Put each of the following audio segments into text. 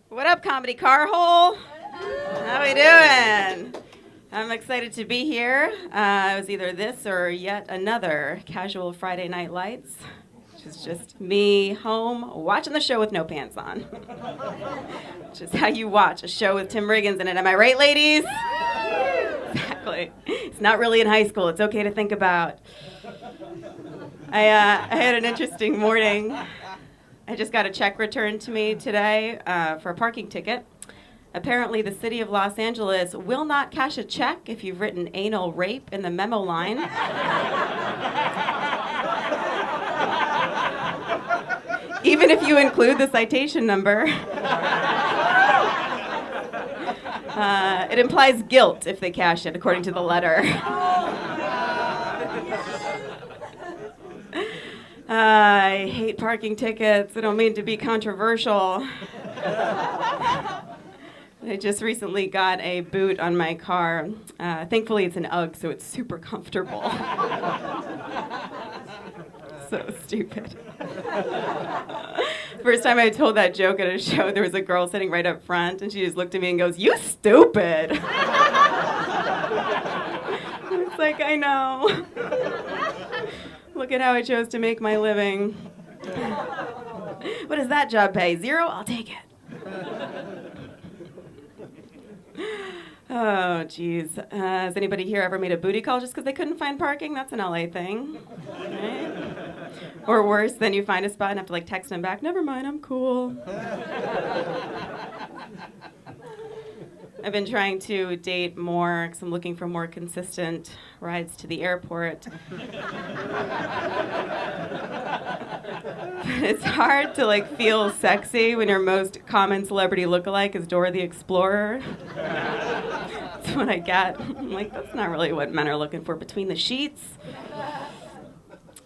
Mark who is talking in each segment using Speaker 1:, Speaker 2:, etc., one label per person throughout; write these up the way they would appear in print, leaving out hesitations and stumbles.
Speaker 1: What up, Comedy Carhole? How we doing? I'm excited to be here. It was either this or yet another casual Friday Night Lights, which is just me home watching the show with no pants on. Which is how you watch a show with Tim Riggins in it. Am I right, ladies? Exactly. It's not really in high school. It's okay to think about. I had an interesting morning. I just got a check returned to me today for a parking ticket. Apparently, the city of Los Angeles will not cash a check if you've written anal rape in the memo line. Even if you include the citation number. It implies guilt if they cash it, according to the letter. I hate parking tickets. I don't mean to be controversial. I just recently got a boot on my car. Thankfully, it's an UGG, so it's super comfortable. So stupid. First time I told that joke at a show, there was a girl sitting right up front, and she just looked at me and goes, "You stupid." It's like, I know. Look at how I chose to make my living. What does that job pay? 0? I'll take it. Oh, geez. Has anybody here ever made a booty call just because they couldn't find parking? That's an LA thing. Right? Or worse, then you find a spot and have to text them back, "Never mind, I'm cool." I've been trying to date more because I'm looking for more consistent rides to the airport. But it's hard to feel sexy when your most common celebrity lookalike is Dora the Explorer. That's what I get. I'm like, that's not really what men are looking for between the sheets.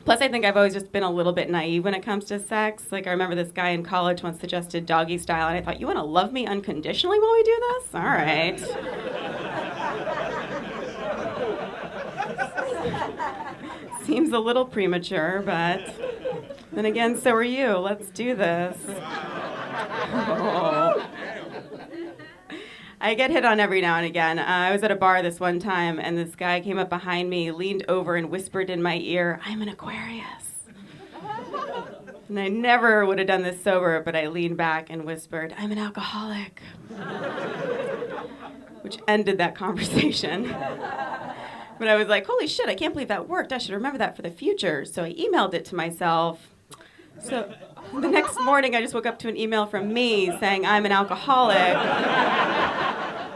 Speaker 1: Plus, I think I've always just been a little bit naive when it comes to sex. I remember this guy in college once suggested doggy style, and I thought, you want to love me unconditionally while we do this? All right. Seems a little premature, but then again, so are you. Let's do this. Oh. I get hit on every now and again. I was at a bar this one time, and this guy came up behind me, leaned over, and whispered in my ear, "I'm an Aquarius." And I never would have done this sober, but I leaned back and whispered, "I'm an alcoholic." Which ended that conversation. But I was like, holy shit, I can't believe that worked. I should remember that for the future. So I emailed it to myself. So the next morning, I just woke up to an email from me saying I'm an alcoholic.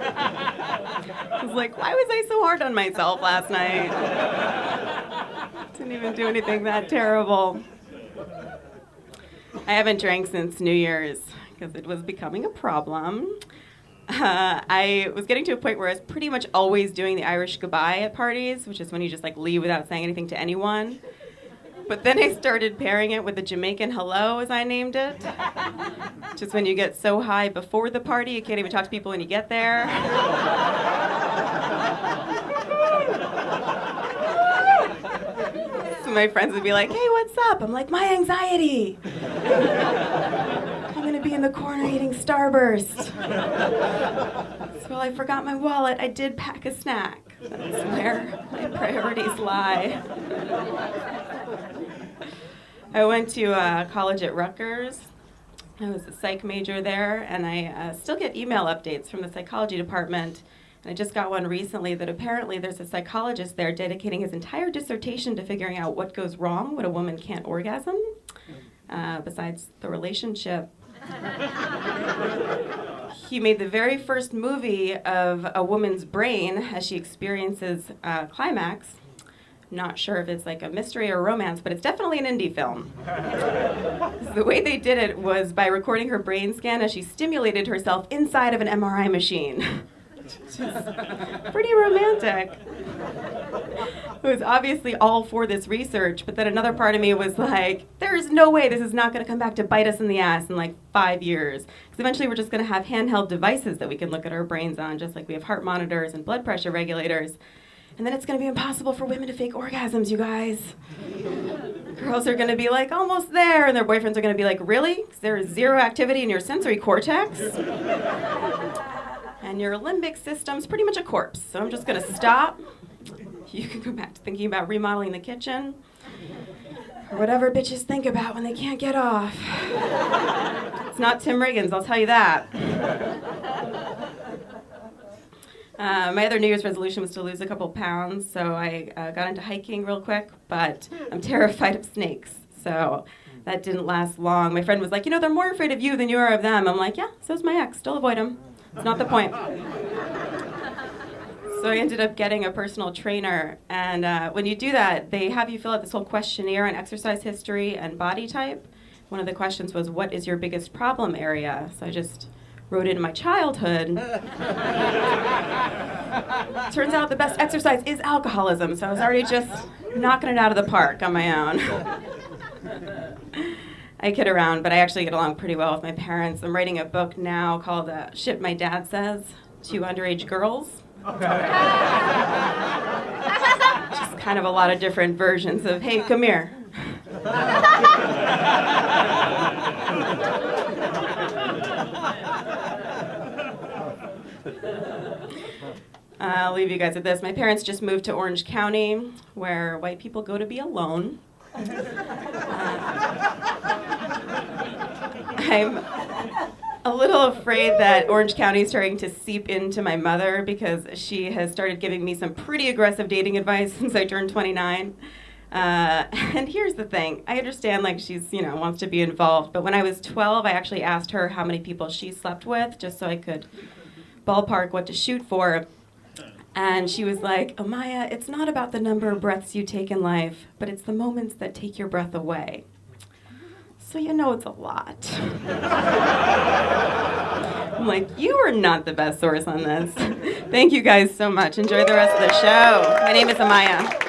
Speaker 1: I was like, why was I so hard on myself last night? Didn't even do anything that terrible. I haven't drank since New Year's because it was becoming a problem. I was getting to a point where I was pretty much always doing the Irish goodbye at parties, which is when you just leave without saying anything to anyone. But then I started pairing it with the Jamaican hello, as I named it. Just when you get so high before the party, you can't even talk to people when you get there. So my friends would be like, "Hey, what's up?" I'm like, "My anxiety. I'm going to be in the corner eating Starburst. So I forgot my wallet. I did pack a snack. That's where my priorities lie." I went to college at Rutgers. I was a psych major there, and I still get email updates from the psychology department. And I just got one recently that apparently there's a psychologist there dedicating his entire dissertation to figuring out what goes wrong when a woman can't orgasm, besides the relationship. He made the very first movie of a woman's brain as she experiences climax. Not sure if it's a mystery or romance, but it's definitely an indie film. The way they did it was by recording her brain scan as she stimulated herself inside of an MRI machine. Which is pretty romantic. It was obviously all for this research, but then another part of me was like, there's no way this is not going to come back to bite us in the ass in 5 years. Because eventually we're just going to have handheld devices that we can look at our brains on, just like we have heart monitors and blood pressure regulators. And then it's going to be impossible for women to fake orgasms, you guys. Girls are going to be like, almost there, and their boyfriends are going to be like, really? 'Cause there is zero activity in your sensory cortex. And your limbic system's pretty much a corpse. So I'm just going to stop. You can go back to thinking about remodeling the kitchen. Or whatever bitches think about when they can't get off. It's not Tim Riggins, I'll tell you that. My other New Year's resolution was to lose a couple pounds, so I got into hiking real quick, but I'm terrified of snakes, so that didn't last long. My friend was like, they're more afraid of you than you are of them. I'm like, yeah, so's my ex, still avoid them. It's not the point. So I ended up getting a personal trainer, and when you do that, they have you fill out this whole questionnaire on exercise history and body type. One of the questions was, what is your biggest problem area? So I just wrote in my childhood. Turns out the best exercise is alcoholism, so I was already just knocking it out of the park on my own. I kid around, but I actually get along pretty well with my parents. I'm writing a book now called Shit My Dad Says to Underage Girls. Just kind of a lot of different versions of, hey, come here. I'll leave you guys with this. My parents just moved to Orange County, where white people go to be alone. I'm a little afraid that Orange County is starting to seep into my mother because she has started giving me some pretty aggressive dating advice since I turned 29. And here's the thing. I understand she's, wants to be involved, but when I was 12, I actually asked her how many people she slept with just so I could ballpark what to shoot for. And she was like, Amaya, it's not about the number of breaths you take in life, but it's the moments that take your breath away. So it's a lot. I'm like, you are not the best source on this. Thank you guys so much. Enjoy the rest of the show. My name is Amaya.